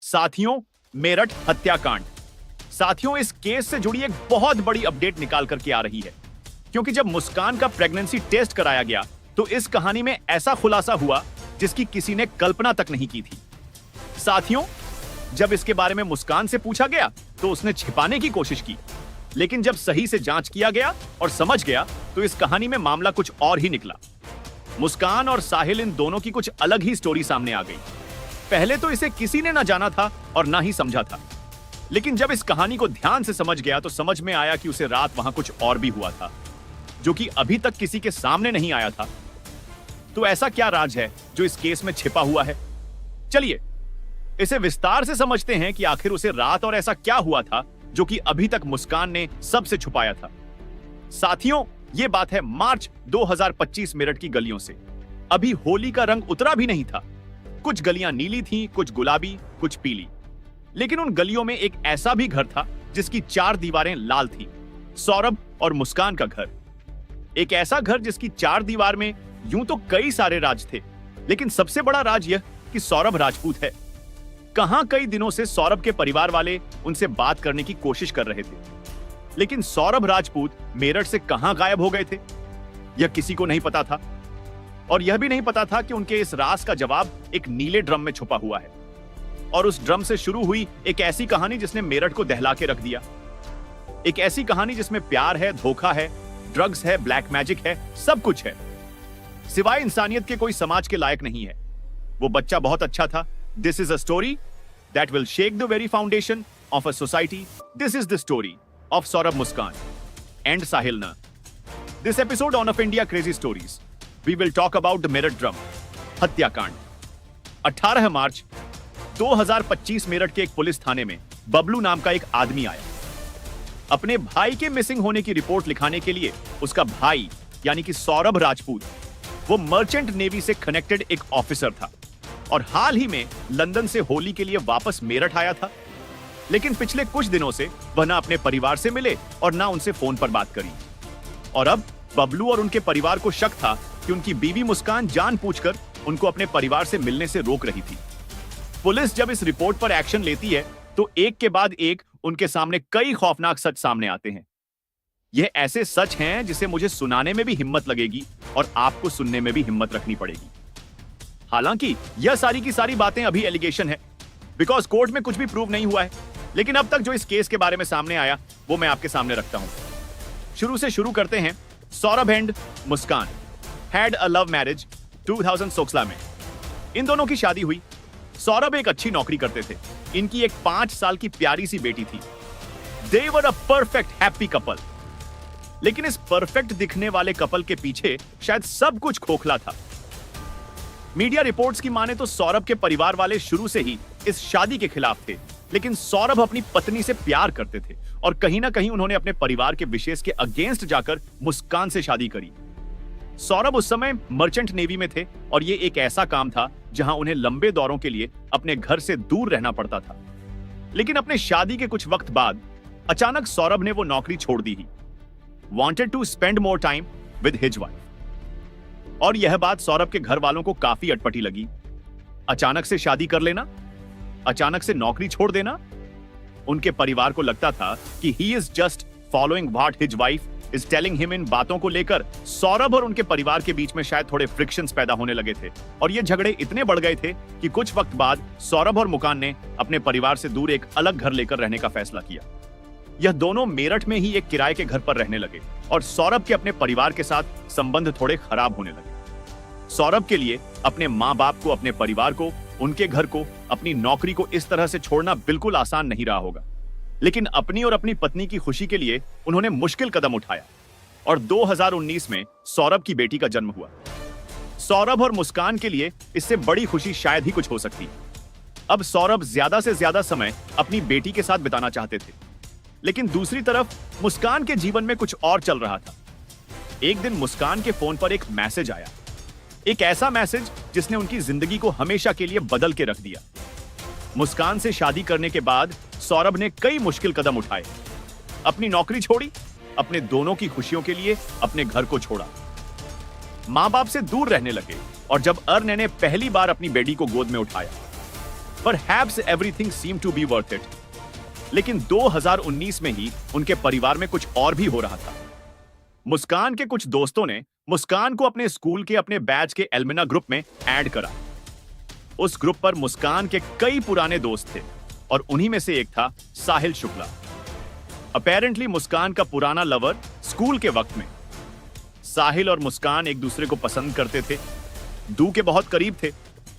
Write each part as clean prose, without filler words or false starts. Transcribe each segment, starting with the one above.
साथियों, मेरठ हत्याकांड। साथियों, इस केस से जुड़ी एक बहुत बड़ी अपडेट निकाल करके आ रही है, क्योंकि जब मुस्कान का प्रेगनेंसी टेस्ट कराया गया तो इस कहानी में ऐसा खुलासा हुआ जिसकी किसी ने कल्पना तक नहीं की थी। साथियों, जब इसके बारे में मुस्कान से पूछा गया तो उसने छिपाने की कोशिश की, लेकिन जब सही से जांच किया गया और समझ गया तो इस कहानी में मामला कुछ और ही निकला। मुस्कान और साहिल, इन दोनों की कुछ अलग ही स्टोरी सामने आ गई। पहले तो इसे किसी ने ना जाना था और ना ही समझा था, लेकिन जब इस कहानी को ध्यान से समझ गया तो समझ में आया कि उसे रात वहां कुछ और भी हुआ था, जो कि अभी तक किसी के सामने नहीं आया था। तो ऐसा क्या राज है जो इस केस में छिपा हुआ है? चलिए इसे विस्तार से समझते हैं कि आखिर उसे रात और ऐसा क्या हुआ था जो कि अभी तक मुस्कान ने सबसे छुपाया था। साथियों, ये बात है मार्च 2025 मेरठ की गलियों से। अभी होली का रंग उतरा भी नहीं था। कुछ गलियां नीली थीं, कुछ गुलाबी, कुछ पीली, लेकिन उन गलियों में एक ऐसा भी घर था जिसकी 4 दीवारें लाल थीं। सौरभ और मुस्कान का घर। एक ऐसा घर जिसकी 4 दीवार में यूं तो कई सारे राज थे, लेकिन सबसे बड़ा राज यह कि सौरभ राजपूत है। कहां कई दिनों से सौरभ के परिवार वाले उनसे बात करने की कोशिश कर रहे थे, लेकिन सौरभ राजपूत मेरठ से कहां गायब हो गए थे यह किसी को नहीं पता था। और यह भी नहीं पता था कि उनके इस राज का जवाब एक नीले ड्रम में छुपा हुआ है। और उस ड्रम से शुरू हुई एक ऐसी कहानी जिसने मेरठ को दहला के रख दिया। एक ऐसी कहानी जिसमें प्यार है, धोखा है, ड्रग्स है, ब्लैक मैजिक है, सब कुछ है। सिवाय इंसानियत के कोई समाज के लायक नहीं है। वो बच्चा बहुत अच्छा था। This is a story that will shake the very foundation of a society. This is the story of Saurabh, Muskan and Sahil ना। This episode on of India crazy stories we will talk about the Meerut drum हत्याकांड। 18 मार्च 2025 मेरठ के एक police थाने में बबलू नाम का एक आदमी आया। अपने भाई के मिसिंग होने की रिपोर्ट लिखाने के लिए उसका भाई यानी कि सौरभ राजपूत, वो मर्चेंट नेवी से कनेक्टेड एक ऑफिसर था और हाल ही में लंदन से होली के लिए वापस मेरठ आया था। लेकिन पिछले कुछ दिनों से वह ना अपने परिवार से मिले और ना उनसे फोन पर बात करी। और अब बबलू और उनके परिवार को शक था कि उनकी बीवी मुस्कान जानबूझकर उनको अपने परिवार से मिलने से रोक रही थी। पुलिस जब इस रिपोर्ट पर एक्शन लेती है तो एक के बाद एक उनके सामने कई खौफनाक सच सामने आते हैं। यह ऐसे सच हैं जिसे मुझे सुनाने में भी हिम्मत लगेगी और आपको सुनने में भी हिम्मत रखनी पड़ेगी। हालांकि यह सारी की सारी बातें अभी एलिगेशन है, बिकॉज कोर्ट में कुछ भी प्रूव नहीं हुआ है। लेकिन अब तक जो इस केस के बारे में सामने आया वो मैं आपके सामने रखता हूं। शुरू से शुरू करते हैं। Saurabh and Muskan had a love marriage 2016 में। इन दोनों की शादी हुई। सौरभ एक अच्छी नौकरी करते थे। इनकी एक 5 साल की प्यारी सी बेटी थी। They were a perfect happy couple। लेकिन इस परफेक्ट दिखने वाले कपल के पीछे शायद सब कुछ खोखला था। मीडिया रिपोर्ट्स की माने तो सौरभ के परिवार वाले शुरू से ही इस शादी के खिलाफ थे, लेकिन सौरभ अपनी पत्नी से प्यार करते थे और कहीं ना कहीं उन्होंने अपने परिवार के विशेष के अगेंस्ट जाकर मुस्कान से शादी करी। सौरभ उस समय मर्चेंट नेवी में थे और ये एक ऐसा काम था जहां उन्हें लंबे दौरों के लिए अपने घर से दूर रहना पड़ता था। लेकिन अपने शादी के कुछ वक्त बाद अचानक सौरभ ने वो नौकरी छोड़ दी ही। Wanted to spend more time with his wife. और यह बात सौरभ के घर वालों को काफी अटपटी लगी। अचानक से शादी कर लेना, अचानक से नौकरी छोड़ देना। उनके परिवार को लगता था कि he is just following what his wife is telling him. इन बातों को लेकर सौरभ और उनके परिवार के बीच में शायद थोड़े फ्रिक्शंस पैदा होने लगे थे और ये झगड़े इतने बढ़ गए थे कि कुछ वक्त बाद सौरभ और मुस्कान ने अपने परिवार से दूर एक अलग घर लेकर रहने का फैसला किया। यह दोनों मेरठ में ही एक किराए के घर पर रहने लगे और सौरभ के अपने परिवार के साथ संबंध थोड़े खराब होने लगे। सौरभ के लिए अपने माँ बाप को, अपने परिवार को, उनके घर को, अपनी नौकरी को इस तरह से छोड़ना बिल्कुल आसान नहीं रहा होगा। लेकिन अपनी और अपनी पत्नी की खुशी के लिए उन्होंने मुश्किल कदम उठाया और 2019 में सौरभ की बेटी का जन्म हुआ। सौरभ और मुस्कान के लिए इससे बड़ी खुशी शायद ही कुछ हो सकती है। अब सौरभ ज्यादा से ज्यादा समय अपनी बेटी के साथ बिताना चाहते थे, लेकिन दूसरी तरफ मुस्कान के जीवन में कुछ और चल रहा था। एक दिन मुस्कान के फोन पर एक मैसेज आया, एक ऐसा मैसेज जिसने उनकी जिंदगी को हमेशा के लिए बदल के रख दिया। मुस्कान से शादी करने के बाद सौरभ ने कई मुश्किल कदम उठाए। अपनी नौकरी छोड़ी, अपने दोनों की खुशियों के लिए अपने घर को छोड़ा, मां बाप से दूर रहने लगे और जब अर्न ने पहली बार अपनी बेटी को गोद में उठाया, Perhaps everything seemed to be worth it. लेकिन 2019 में ही उनके परिवार में कुछ और भी हो रहा था। मुस्कान के कुछ दोस्तों ने मुस्कान को अपने स्कूल के अपने बैच के एल्मिना ग्रुप में ऐड करा। उस ग्रुप पर मुस्कान के कई पुराने दोस्त थे और उन्हीं में से एक था साहिल शुक्ला। अपेरेंटली मुस्कान का पुराना लवर स्कूल के वक्त में। साहिल और मुस्कान एक दूसरे को पसंद करते थे, दू के बहुत करीब थे,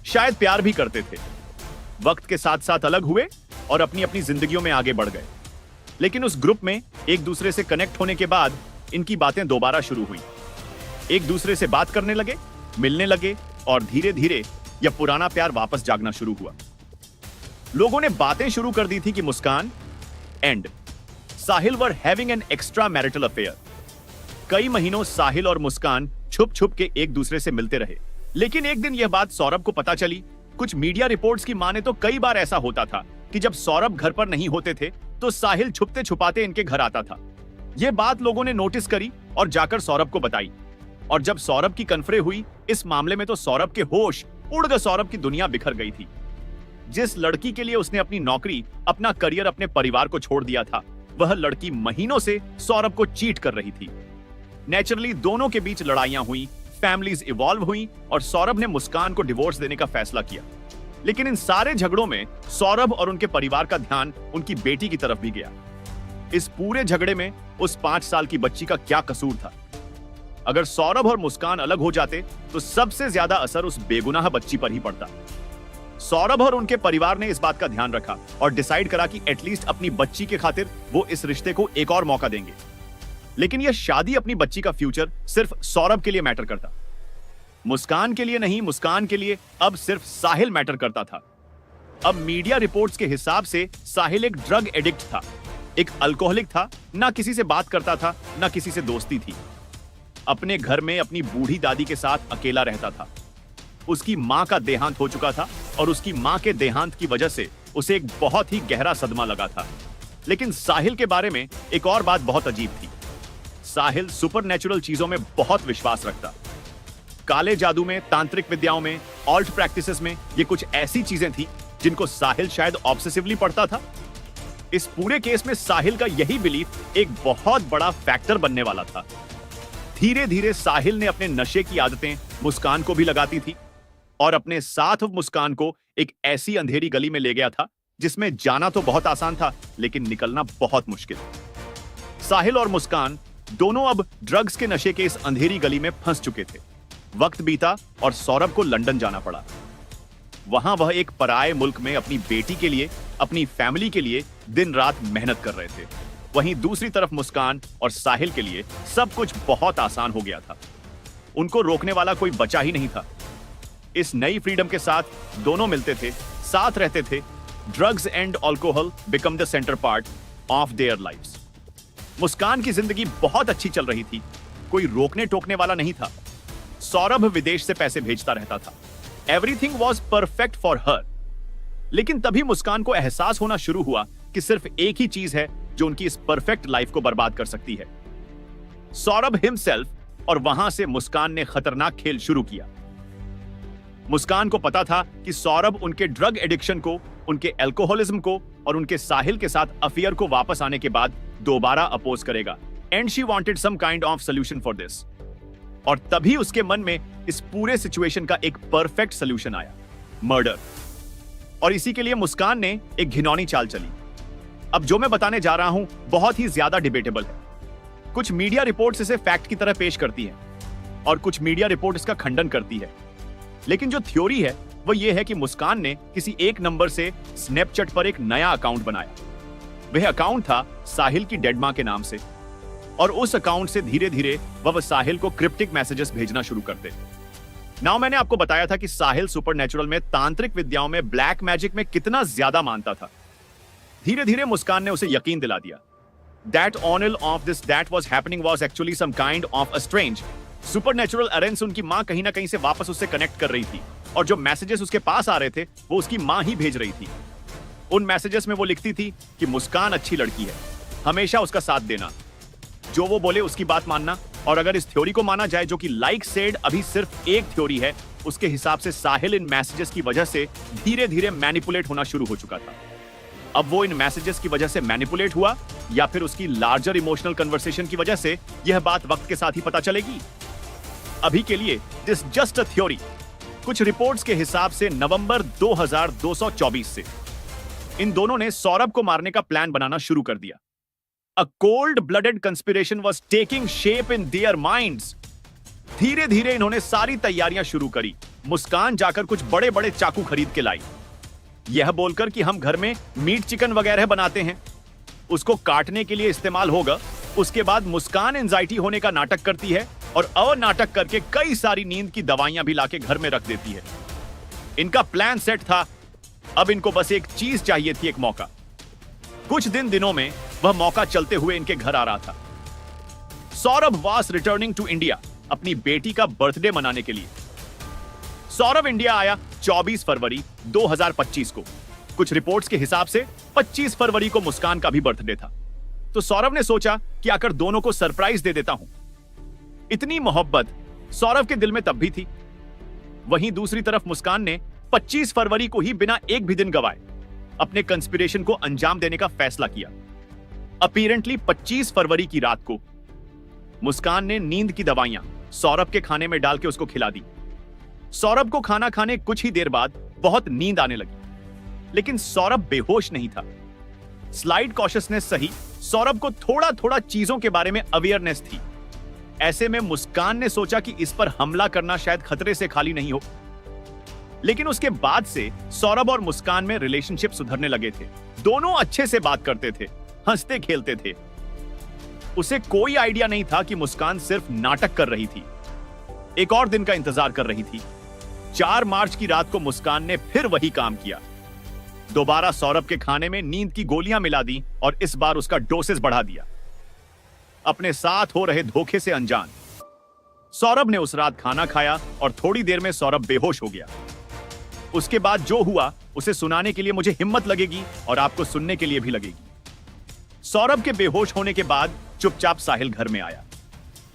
शायद प्यार भी करते थे। वक्त के साथ साथ अलग हुए और अपनी अपनी जिंदगियों में आगे बढ़ गए। लेकिन उस ग्रुप में एक दूसरे से कनेक्ट होने के बाद इनकी बातें दोबारा शुरू हुई। एक दूसरे से बात करने लगे, मिलने लगे और धीरे धीरे यह पुराना प्यार वापस जागना शुरू हुआ। लोगों ने बातें शुरू कर दी थी कि Muskan and Sahil were having an extra marital affair. कई महीनों साहिल और मुस्कान छुप छुप के एक दूसरे से मिलते रहे। लेकिन एक दिन यह बात सौरभ को पता चली। कुछ मीडिया रिपोर्ट्स की माने तो कई बार ऐसा होता था कि जब सौरभ घर पर नहीं होते थे तो साहिल छुपते छुपाते इनके घर आता था। यह बात लोगों ने नोटिस करी और जाकर सौरभ को बताई। और जब सौरभ की कन्फ्रे हुई इस मामले में तो सौरभ के होश उड़ गए। सौरभ की दुनिया बिखर गई थी। जिस लड़की के लिए उसने अपनी नौकरी, अपना करियर, अपने परिवार को छोड़ दिया था, वह लड़की महीनों से सौरभ को चीट कर रही थी। नेचुरली दोनों के बीच लड़ाइयां हुई, फैमिलीज इवॉल्व हुई और सौरभ ने मुस्कान को डिवोर्स देने का फैसला किया। लेकिन इन सारे झगड़ों में सौरभ और उनके परिवार का ध्यान उनकी बेटी की तरफ भी गया। इस पूरे झगड़े में उस 5 साल की बच्ची का क्या कसूर था? अगर सौरभ और मुस्कान अलग हो जाते तो सबसे ज्यादा असर उस बेगुनाह बच्ची पर ही पड़ता। सौरभ और उनके परिवार ने इस बात का ध्यान रखा और डिसाइड करा कि एटलीस्ट अपनी बच्ची के खातिर वो इस रिश्ते को एक और मौका देंगे। लेकिन यह शादी, अपनी बच्ची का फ्यूचर सिर्फ सौरभ के लिए मैटर करता, मुस्कान के लिए नहीं। मुस्कान के लिए अब सिर्फ साहिल मैटर करता था। अब मीडिया रिपोर्ट्स के हिसाब से साहिल एक ड्रग एडिक्ट था, एक अल्कोहलिक था, ना किसी से बात करता था, ना किसी से दोस्ती थी। अपने घर में अपनी बूढ़ी दादी के साथ अकेला रहता था। उसकी मां का देहांत हो चुका था और उसकी मां के देहांत की वजह से उसे एक बहुत ही गहरा सदमा लगा था। लेकिन साहिल के बारे में एक और बात बहुत अजीब थी। साहिल सुपरनैचुरल चीजों में बहुत विश्वास रखता। काले जादू में, तांत्रिक विद्याओं में, ऑल्ट प्रैक्टिसेस में ये कुछ ऐसी चीजें थी जिनको साहिल शायद ऑब्सेसिवली पढ़ता था। इस पूरे केस में साहिल का यही बिलीफ एक बहुत बड़ा फैक्टर बनने वाला था। धीरे धीरे साहिल ने अपने नशे की आदतें मुस्कान को भी लगाती थी और अपने साथ मुस्कान को एक ऐसी अंधेरी गली में ले गया था जिसमें जाना तो बहुत आसान था लेकिन निकलना बहुत मुश्किल। साहिल और मुस्कान दोनों अब ड्रग्स के नशे के इस अंधेरी गली में फंस चुके थे। वक्त बीता और सौरभ को लंदन जाना पड़ा। वहां वह एक पराये मुल्क में अपनी बेटी के लिए, अपनी फैमिली के लिए दिन रात मेहनत कर रहे थे। वहीं दूसरी तरफ मुस्कान और साहिल के लिए सब कुछ बहुत आसान हो गया था। उनको रोकने वाला कोई बचा ही नहीं था। इस नई फ्रीडम के साथ दोनों मिलते थे, साथ रहते थे। Drugs and alcohol become the centre part of their lives. Muskan की जिंदगी बहुत अच्छी चल रही थी, कोई रोकने टोकने वाला नहीं था। सौरभ विदेश से पैसे भेजता रहता था। Everything was perfect for her. लेकिन तभी मुस्कान को एहसास होना शुरू हुआ कि सिर्फ एक ही चीज है जो उनकी इस परफेक्ट लाइफ को बर्बाद कर सकती है, सौरभ हिमसेल्फ। और वहां से मुस्कान ने खतरनाक खेल शुरू किया। मुस्कान को पता था कि सौरभ उनके ड्रग एडिक्शन को, उनके अल्कोहलिज्म को और उनके साहिल के साथ अफेयर को वापस आने के बाद दोबारा अपोज करेगा। And she wanted some kind of solution for this. और तभी उसके मन में इस पूरे सिचुएशन का एक परफेक्ट सॉल्यूशन आया, मर्डर। और इसी के लिए मुस्कान ने एक घिनौनी चाल चली। अब जो मैं बताने जा रहा हूं बहुत ही ज्यादा डिबेटेबल है। कुछ मीडिया रिपोर्ट्स इसे फैक्ट की तरह पेश करती हैं और कुछ मीडिया रिपोर्ट इसका खंडन करती है। लेकिन जो थ्योरी है वो ये है कि मुस्कान ने किसी एक नंबर से स्नैपचैट पर एक नया अकाउंट बनाया। वह अकाउंट था साहिल की डेड मां के नाम से और उस अकाउंट से धीरे धीरे वह साहिल को क्रिप्टिक मैसेजेस भेजना शुरू करते। नाउ मैंने आपको बताया था कि साहिल सुपरनैचुरल में, तांत्रिक विद्याओं में, ब्लैक मैजिक में कितना ज्यादा मानता था। धीरे धीरे मुस्कान ने उसे यकीन दिला दिया that all of this that was happening was actually some kind of a strange supernatural occurrence। उनकी मां कहीं ना कहीं से वापस उससे कनेक्ट कर रही थी और जो मैसेजेस उसके पास आ रहे थे वो उसकी मां ही भेज रही थी। उन मैसेजेस में वो लिखती थी कि मुस्कान अच्छी लड़की है, हमेशा उसका साथ देना, जो वो बोले उसकी बात मानना। और अगर इस थ्योरी को माना जाए, जो कि लाइक सेड अभी सिर्फ एक थ्योरी है, उसके हिसाब से साहिल इन मैसेजेस की वजह से धीरे धीरे मैनिपुलेट होना शुरू हो चुका था। अब वो इन मैसेजेस की वजह से मैनिपुलेट हुआ या फिर उसकी लार्जर इमोशनल कन्वर्सेशन की वजह से, यह बात वक्त के साथ ही पता चलेगी। अभी के लिए दिस जस्ट अ थ्योरी। कुछ रिपोर्ट्स के हिसाब से नवंबर 2224 से इन दोनों ने सौरभ को मारने का प्लान बनाना शुरू कर दिया। A cold blooded conspiration was taking shape in their minds. धीरे धीरे इन्होंने सारी तैयारियां शुरू करी। मुस्कान जाकर कुछ बड़े बड़े चाकू खरीद के लाई, यह बोलकर कि हम घर में मीट चिकन वगैरह बनाते हैं, उसको काटने के लिए इस्तेमाल होगा। उसके बाद मुस्कान एंजाइटी होने का नाटक करती है और अनाटक करके कई सारी नींद की दवाइयां भी लाके घर में रख देती है। इनका प्लान सेट था, अब इनको बस एक चीज चाहिए थी, एक मौका। कुछ दिनों में वह मौका चलते हुए इनके घर आ रहा था। Saurabh was returning to India अपनी बेटी का बर्थडे मनाने के लिए। सौरभ इंडिया आया 24 फरवरी 2025 को। कुछ रिपोर्ट्स के हिसाब से 25 फरवरी को मुस्कान का भी बर्थडे था। तो सौरभ ने सोचा कि आकर दोनों को सरप्राइज दे देता हूं। इतनी मोहब्बत सौरभ के दिल में तब भी थी। वहीं दूसरी तरफ मुस्कान ने 25 फरवरी को ही बिना एक भी दिन गवाए अपने कंस्पिरेशन को अंजाम देने का फैसला किया। अपीरेंटली 25 फरवरी की रात को मुस्कान ने नींद की दवाइयां सौरभ के खाने में डाल के उसको खिला दी। सौरभ को खाना खाने कुछ ही देर बाद बहुत नींद आने लगी, लेकिन सौरभ बेहोश नहीं था। स्लाइड कॉशियसनेस सही, सौरभ को थोड़ा थोड़ा चीजों के बारे में अवेयरनेस थी। ऐसे में मुस्कान ने सोचा कि इस पर हमला करना शायद खतरे से खाली नहीं हो। लेकिन उसके बाद से सौरभ और मुस्कान में रिलेशनशिप सुधरने लगे थे। दोनों अच्छे से बात करते थे, हंसते खेलते थे। उसे कोई आइडिया नहीं था कि मुस्कान सिर्फ नाटक कर रही थी, एक और दिन का इंतजार कर रही थी। 4 मार्च की रात को मुस्कान ने फिर वही काम किया। दोबारा सौरभ के खाने में नींद की गोलियां मिला दी और इस बार उसका डोसेस बढ़ा दिया। अपने साथ हो रहे धोखे से अनजान सौरभ ने उस रात खाना खाया और थोड़ी देर में सौरभ बेहोश हो गया। उसके बाद जो हुआ उसे सुनाने के लिए मुझे हिम्मत लगेगी और आपको सुनने के लिए भी लगेगी। सौरभ के बेहोश होने के बाद चुपचाप साहिल घर में आया।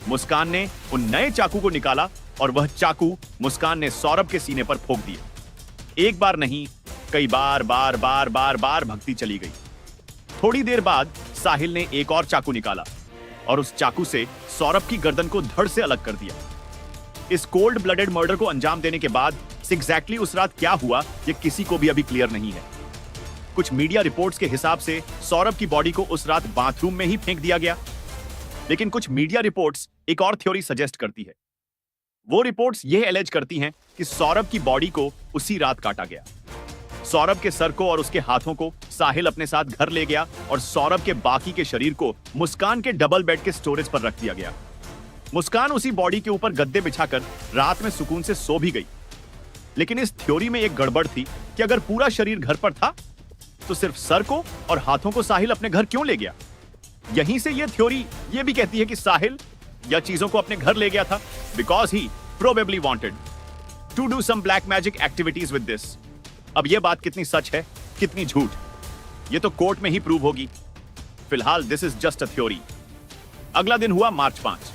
मुस्कान ने उन नए चाकू को निकाला और वह चाकू मुस्कान ने सौरभ के सीने पर ठोक दिया। एक बार नहीं, कई बार बार बार बार बार भगती चली गई। थोड़ी देर बाद साहिल ने एक और चाकू निकाला और उस चाकू से सौरभ की गर्दन को धड़ से अलग कर दिया। इस कोल्ड ब्लडेड मर्डर को अंजाम देने के बाद एग्जैक्टली उस रात क्या हुआ ये किसी को भी अभी क्लियर नहीं है। कुछ मीडिया रिपोर्ट्स के हिसाब से सौरभ की बॉडी को उस रात बाथरूम में ही फेंक दिया गया, लेकिन कुछ मीडिया रिपोर्ट्स एक और थ्योरी सजेस्ट करती है। वो रिपोर्ट्स यह एलेज करती हैं कि सौरभ की बॉडी को उसी रात काटा गया। सौरभ के सर को और उसके हाथों को साहिल अपने साथ घर ले गया और सौरभ के बाकी के शरीर को मुस्कान के डबल बेड के स्टोरेज पर रख दिया गया। मुस्कान उसी बॉडी के ऊपर गद्दे बिछाकर रात में सुकून से सो भी गई। लेकिन इस थ्योरी में एक गड़बड़ थी कि अगर पूरा शरीर घर पर था तो सिर्फ सर को और हाथों को साहिल अपने घर क्यों ले गया। यहीं से यह थ्योरी यह भी कहती है कि साहिल या चीजों को अपने घर ले गया था because he probably wanted to do some black magic activities with this. अब यह बात कितनी सच है कितनी झूठ, यह तो कोर्ट में ही प्रूव होगी। फिलहाल this is just a theory. अगला दिन हुआ मार्च 5।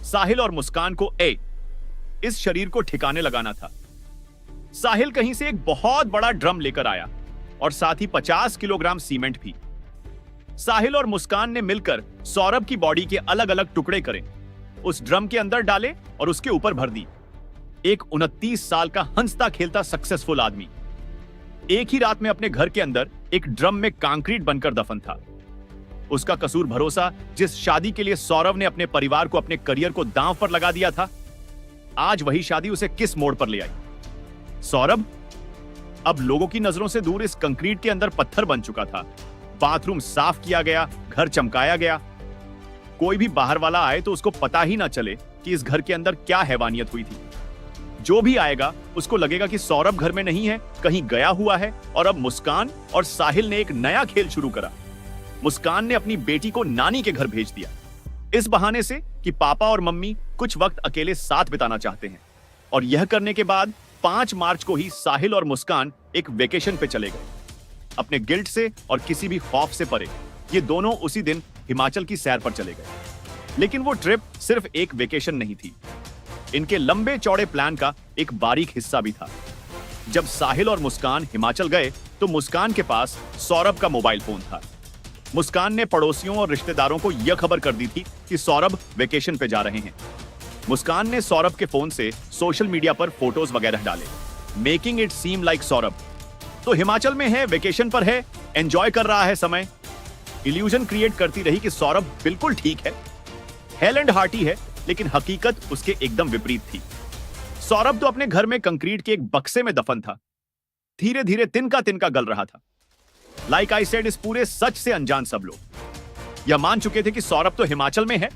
साहिल और मुस्कान को इस शरीर को ठिकाने लगाना था। साहिल कहीं से एक बहुत बड़ा ड्रम लेकर आया और साथ ही 50 किलोग्राम सीमेंट भी। साहिल और मुस्कान ने मिलकर सौरभ की बॉडी के अलग अलग टुकड़े करे, उस ड्रम के अंदर डाले और उसके ऊपर भर दी। एक 29 साल का हंसता खेलता सक्सेसफुल आदमी एक ही रात में अपने घर के अंदर एक ड्रम में कंक्रीट बनकर दफन था। उसका कसूर भरोसा जिस शादी के लिए सौरभ ने अपने परिवार को अपने करियर को दांव पर लगा दिया था, आज वही शादी उसे किस मोड़ पर ले आई। सौरभ अब लोगों की नजरों से दूर इस कंक्रीट के अंदर पत्थर बन चुका था। बाथरूम साफ किया गया, घर चमकाया गया। कोई भी बाहर वाला आए तो उसको पता ही ना चले कि इस घर के अंदर क्या हैवानियत हुई थी। जो भी आएगा उसको लगेगा कि सौरभ घर में नहीं है, कहीं गया हुआ है। और अब मुस्कान और साहिल ने एक नया खेल शुरू करा। मुस्कान ने अपनी बेटी को नानी के घर भेज दिया, इस बहाने से कि पापा और मम्मी कुछ वक्त अकेले साथ बिताना चाहते हैं। और यह करने के बाद 5 मार्च को ही साहिल और मुस्कान एक वेकेशन पे चले गए, अपने गिल्ट से और किसी भी खौफ से परे। ये दोनों उसी दिन हिमाचल की सैर पर चले गए। लेकिन वो ट्रिप सिर्फ एक वेकेशन नहीं थी, इनके लंबे चौड़े प्लान का एक बारीक हिस्सा भी था। जब साहिल और मुस्कान हिमाचल गए तो मुस्कान के पास सौरभ का मोबाइल फोन था। मुस्कान ने पड़ोसियों और रिश्तेदारों को यह खबर कर दी थी कि सौरभ वेकेशन पे जा रहे हैं। मुस्कान ने सौरभ के फोन से सोशल मीडिया पर फोटोज वगैरह डाले, making it seem like Saurabh तो हिमाचल में है, वेकेशन पर है, एंजॉय कर रहा है समय। इल्यूजन क्रिएट करती रही कि सौरभ बिल्कुल ठीक है, हेल एंड हार्टी है, लेकिन हकीकत उसके एकदम विपरीत थी। सौरभ तो अपने घर में कंक्रीट के एक बक्से में दफन था, धीरे धीरे तिनका तिनका गल रहा था। लाइक आई सेड, इस पूरे सच से अनजान सब लोग यह मान चुके थे कि सौरभ तो हिमाचल में है,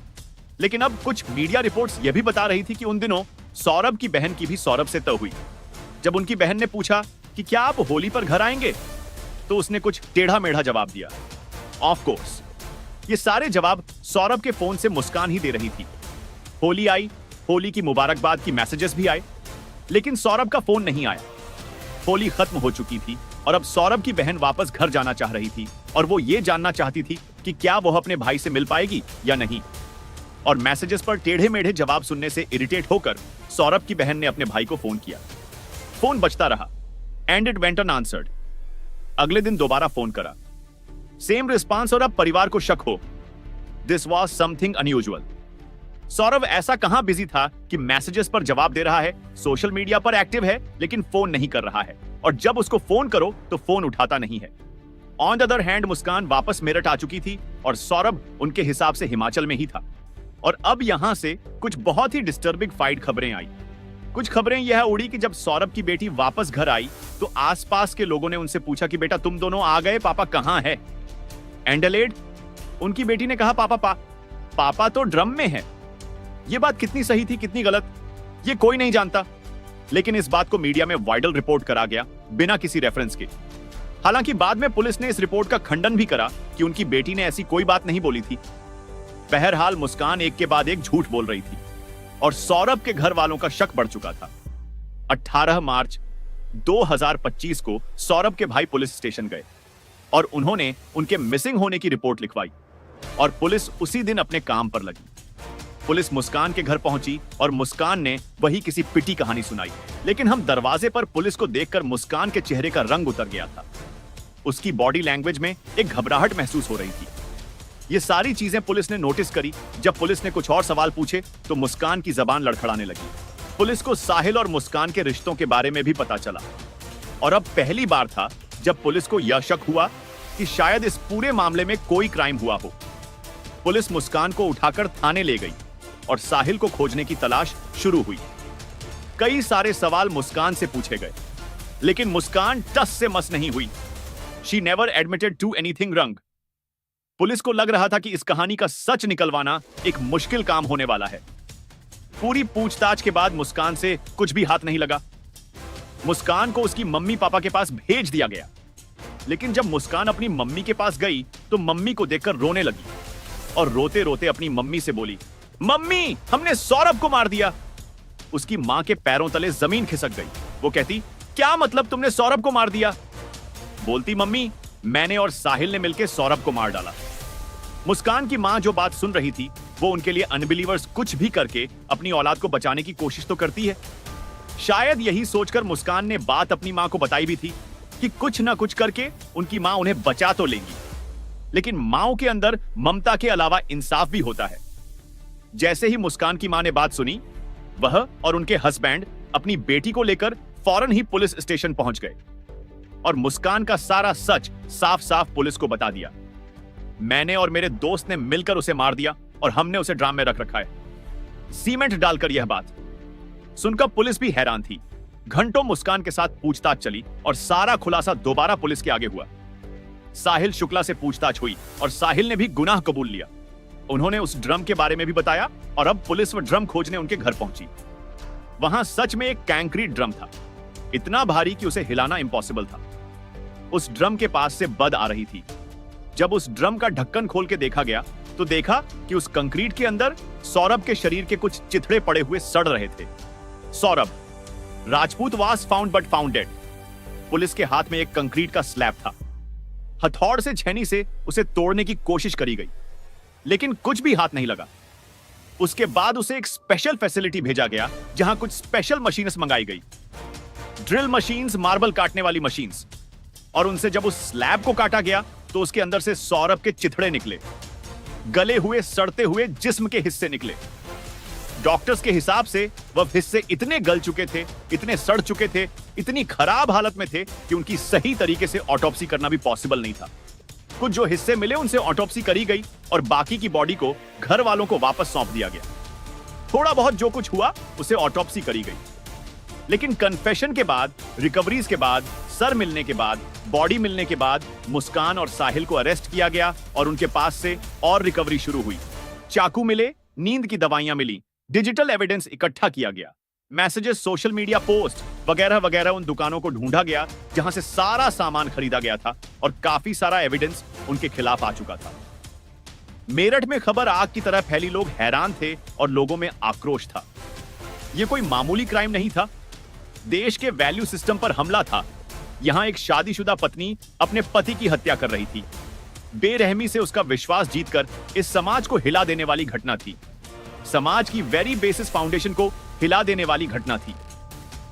लेकिन अब कुछ मीडिया रिपोर्ट्स यह भी बता रही थी कि उन दिनों सौरभ की बहन की भी सौरभ से तय हुई। जब उनकी बहन ने पूछा कि क्या आप होली पर घर आएंगे, तो उसने कुछ टेढ़ा मेढ़ा जवाब दिया। ऑफ कोर्स ये सारे जवाब सौरभ के फोन से मुस्कान ही दे रही थी। होली आई, होली की मुबारकबाद की मैसेजेस भी आए, लेकिन सौरभ का फोन नहीं आया। होली खत्म हो चुकी थी और अब सौरभ की बहन वापस घर जाना चाह रही थी और वो ये जानना चाहती थी कि क्या वह अपने भाई से मिल पाएगी या नहीं। और मैसेजेस पर टेढ़े मेढ़े जवाब सुनने से इरिटेट होकर सौरभ की बहन ने अपने भाई को फोन किया। फोन बजता रहा एंड इट वेंट अनआंसर्ड। अगले दिन दोबारा फोन करा, सेम रिस्पांस और अब परिवार को शक हो। This was something unusual. Saurabh ऐसा कहां बिजी था कि मैसेजेस पर जवाब दे रहा है, सोशल मीडिया पर एक्टिव है, लेकिन फोन नहीं कर रहा है, और जब उसको फोन करो तो फोन उठाता नहीं है। ऑन द अदर हैंड मुस्कान वापस मेरठ आ चुकी थी और सौरभ उनके हिसाब से हिमाचल में ही था। और अब यहां से कुछ बहुत ही डिस्टर्बिंग फाइट खबरें आई। कुछ खबरें यह उड़ी कि जब सौरभ की बेटी वापस घर आई तो आसपास के लोगों ने उनसे पूछा कि बेटा तुम दोनों आ गए, पापा कहां है। एंडलेड, उनकी बेटी ने कहा पापा तो ड्रम में है। यह बात कितनी सही थी कितनी गलत ये कोई नहीं जानता, लेकिन इस बात को मीडिया में वाइडल रिपोर्ट करा गया बिना किसी रेफरेंस के। हालांकि बाद में पुलिस ने इस रिपोर्ट का खंडन भी करा कि उनकी बेटी ने ऐसी कोई बात नहीं बोली थी। बहरहाल मुस्कान एक के बाद एक झूठ बोल रही थी और सौरभ के घर वालों का शक बढ़ चुका था। 18 मार्च 2025 को सौरभ के भाई पुलिस स्टेशन गए और उन्होंने उनके मिसिंग होने की रिपोर्ट लिखवाई और पुलिस उसी दिन अपने काम पर लगी। पुलिस मुस्कान के घर पहुंची और मुस्कान ने वही किसी पिटी कहानी सुनाई, लेकिन हम दरवाजे पर पुलिस को देखकर मुस्कान के चेहरे का रंग उतर गया था। उसकी बॉडी लैंग्वेज में एक घबराहट महसूस हो रही थी। ये सारी चीजें पुलिस ने नोटिस करी। जब पुलिस ने कुछ और सवाल पूछे तो मुस्कान की जबान लड़खड़ाने लगी। पुलिस को साहिल और मुस्कान के रिश्तों के बारे में भी पता चला और अब पहली बार था जब पुलिस को यह शक हुआ कि शायद इस पूरे मामले में कोई क्राइम हुआ हो। पुलिस मुस्कान को उठाकर थाने ले गई और साहिल को खोजने की तलाश शुरू हुई। कई सारे सवाल मुस्कान से पूछे गए, लेकिन मुस्कान टस से मस नहीं हुई। She never admitted to anything wrong. पुलिस को लग रहा था कि इस कहानी का सच निकलवाना एक मुश्किल काम होने वाला है। पूरी पूछताछ के बाद मुस्कान से कुछ भी हाथ नहीं लगा। मुस्कान को उसकी मम्मी पापा के पास भेज दिया गया, लेकिन जब मुस्कान अपनी मम्मी के पास गई तो मम्मी को देखकर रोने लगी और रोते रोते अपनी मम्मी से बोली, मम्मी हमने सौरभ को मार दिया। उसकी मां के पैरों तले जमीन खिसक गई। वो कहती, क्या मतलब तुमने सौरभ को मार दिया? बोलती, मम्मी मैंने और साहिल ने मिलकर सौरभ को मार डाला। मुस्कान की मां जो बात सुन रही थी वो उनके लिए अनबिलीवर्स कुछ भी करके अपनी औलाद को बचाने की कोशिश तो करती है। शायद यही सोचकर मुस्कान ने बात अपनी मां को बताई भी थी कि कुछ ना कुछ करके उनकी मां उन्हें बचा तो लेंगी, लेकिन मांओं के अंदर ममता के अलावा इंसाफ भी होता है। जैसे ही मुस्कान की मां ने बात सुनी, वह और उनके हस्बैंड अपनी बेटी को लेकर फौरन ही पुलिस स्टेशन पहुंच गए और मुस्कान का सारा सच साफ साफ पुलिस को बता दिया। मैंने और मेरे दोस्त ने मिलकर उसे मार दिया और हमने उसे ड्राम में रख रखा है, सीमेंट डालकर। यह बात सुनकर पुलिस भी हैरान थी। घंटों मुस्कान के साथ पूछताछ चली और सारा खुलासा दोबारा पुलिस के आगे हुआ। साहिल शुक्ला से पूछताछ हुई और साहिल ने भी गुनाह कबूल लिया। उन्होंने उस ड्रम के बारे में भी बताया और अब पुलिस वो ड्रम खोजने उनके घर पहुंची। वहां सच में एक कंक्रीट ड्रम था, इतना भारी कि उसे हिलाना इम्पॉसिबल था। उस ड्रम के पास से बद आ रही थी। जब उस ड्रम का ढक्कन खोल के देखा गया तो देखा कि उस कंक्रीट के अंदर सौरभ के शरीर के कुछ चिथड़े पड़े हुए सड़ रहे थे। Saurabh Rajput was found but found dead. Police के हाथ में एक कंक्रीट का स्लैब था। हथौड़ से छेनी से उसे तोड़ने की कोशिश करी गई, लेकिन कुछ भी हाथ नहीं लगा। उसके बाद उसे एक स्पेशल फैसिलिटी भेजा गया जहां कुछ स्पेशल मशीन्स मंगाई गई, ड्रिल मशीन्स, मार्बल काटने वाली मशीन्स। और उनसे जब उस स्लैब को काटा गया तो उसके अंदर से सौरभ के चिथड़े निकले, गले हुए सड़ते हुए जिस्म के हिस्से निकले। डॉक्टर्स के हिसाब से वह हिस्से इतने गल चुके थे, इतने सड़ चुके थे, इतनी खराब हालत में थे कि उनकी सही तरीके से ऑटोप्सी करना भी पॉसिबल नहीं था। कुछ जो हिस्से मिले उनसे ऑटोप्सी करी गई और बाकी की बॉडी को घर वालों को वापस सौंप दिया गया। थोड़ा बहुत जो कुछ हुआ उसे ऑटोप्सी करी गई। लेकिन कन्फेशन के बाद, रिकवरीज के बाद, सर मिलने के बाद, बॉडी मिलने के बाद मुस्कान और साहिल को अरेस्ट किया गया और उनके पास से और रिकवरी शुरू हुई। चाकू मिले, नींद की दवाइयां मिली, डिजिटल एविडेंस इकट्ठा किया गया, मैसेजेस, सोशल मीडिया पोस्ट वगैरह वगैरह उन दुकानों को ढूंढा गया जहां से सारा सामान खरीदा गया था और काफी सारा एविडेंस उनके खिलाफ आ चुका था। मेरठ में खबर आग की तरह फैली, लोग हैरान थे और लोगों में आक्रोश था। यह कोई मामूली क्राइम नहीं था, देश के वैल्यू सिस्टम पर हमला था। यहां एक शादीशुदा पत्नी अपने पति की हत्या कर रही थी। बेरहमी से उसका विश्वास जीतकर इस समाज को हिला देने वाली घटना थी। समाज की वेरी बेसिस फाउंडेशन को हिला देने वाली घटना थी।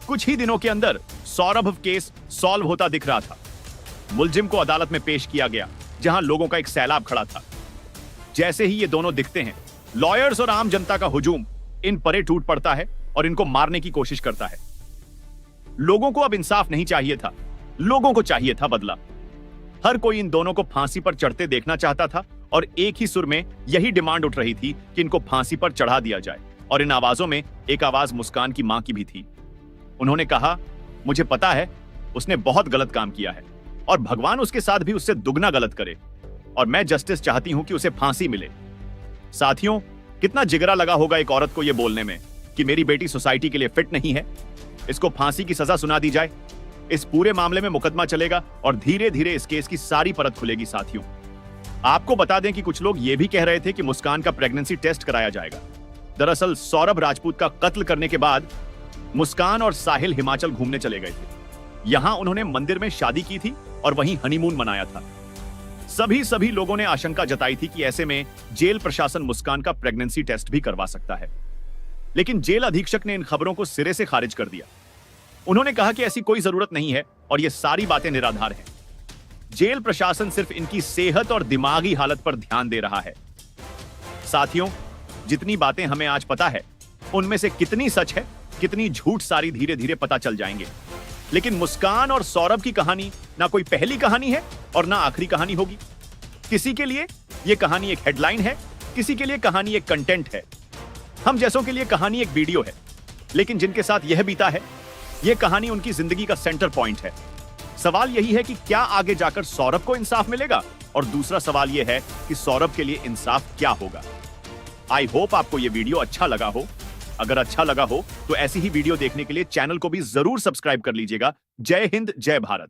कुछ ही दिनों के अंदर सौरभ केस सॉल्व होता दिख रहा था। मुलजिम को अदालत में पेश किया गया जहां लोगों का एक सैलाब खड़ा था। जैसे ही ये दोनों दिखते हैं, लॉयर्स और आम जनता का हुजूम इन परे टूट पड़ता है और इनको मारने की कोशिश करता है। लोगों को अब इंसाफ नहीं चाहिए था, लोगों को चाहिए था बदला। हर कोई इन दोनों को फांसी पर चढ़ते देखना चाहता था और एक ही सुर में यही डिमांड उठ रही थी कि इनको फांसी पर चढ़ा दिया जाए। और इन आवाजों में एक आवाज मुस्कान की मां की भी थी। उन्होंने कहा, मुझे पता है उसने बहुत गलत काम किया है और भगवान उसके साथ भी उससे दुगना गलत करे, और मैं जस्टिस चाहती हूं कि उसे फांसी मिले। साथियों, कितना जिगरा लगा होगा एक औरत को यह बोलने में कि मेरी बेटी सोसाइटी के लिए फिट नहीं है, इसको फांसी की सजा सुना दी जाए। इस पूरे मामले में मुकदमा चलेगा और धीरे धीरे इस केस की सारी परत खुलेगी। साथियों, आपको बता दें कि कुछ लोग यह भी कह रहे थे कि मुस्कान का प्रेगनेंसी टेस्ट कराया जाएगा। दरअसल सौरभ राजपूत का कत्ल करने के बाद मुस्कान और साहिल हिमाचल घूमने चले गए थे। यहां उन्होंने मंदिर में शादी की थी और वहीं हनीमून मनाया था। सभी लोगों ने आशंका जताई थी कि ऐसे में जेल प्रशासन मुस्कान का प्रेगनेंसी टेस्ट भी करवा सकता है। लेकिन जेल अधीक्षक ने इन खबरों को सिरे से खारिज कर दिया। उन्होंने कहा कि ऐसी कोई जरूरत नहीं है और ये सारी बातें निराधार हैं। जेल प्रशासन सिर्फ इनकी सेहत और दिमागी हालत पर ध्यान दे रहा है। साथियों, जितनी बातें हमें आज पता है उनमें से कितनी सच है, कितनी झूठ, सारी धीरे धीरे पता चल जाएंगे। लेकिन मुस्कान और सौरभ की कहानी ना कोई पहली कहानी है और ना आखिरी कहानी होगी। किसी के लिए यह कहानी एक हेडलाइन है, किसी के लिए कहानी एक कंटेंट है, हम जैसों के लिए कहानी एक वीडियो है। लेकिन जिनके साथ यह बीता है, यह कहानी उनकी जिंदगी का सेंटर पॉइंट है। सवाल यही है कि क्या आगे जाकर सौरभ को इंसाफ मिलेगा, और दूसरा सवाल यह है कि सौरभ के लिए इंसाफ क्या होगा। आई होप आपको यह वीडियो अच्छा लगा हो। अगर अच्छा लगा हो तो ऐसी ही वीडियो देखने के लिए चैनल को भी जरूर सब्सक्राइब कर लीजिएगा। जय हिंद, जय भारत।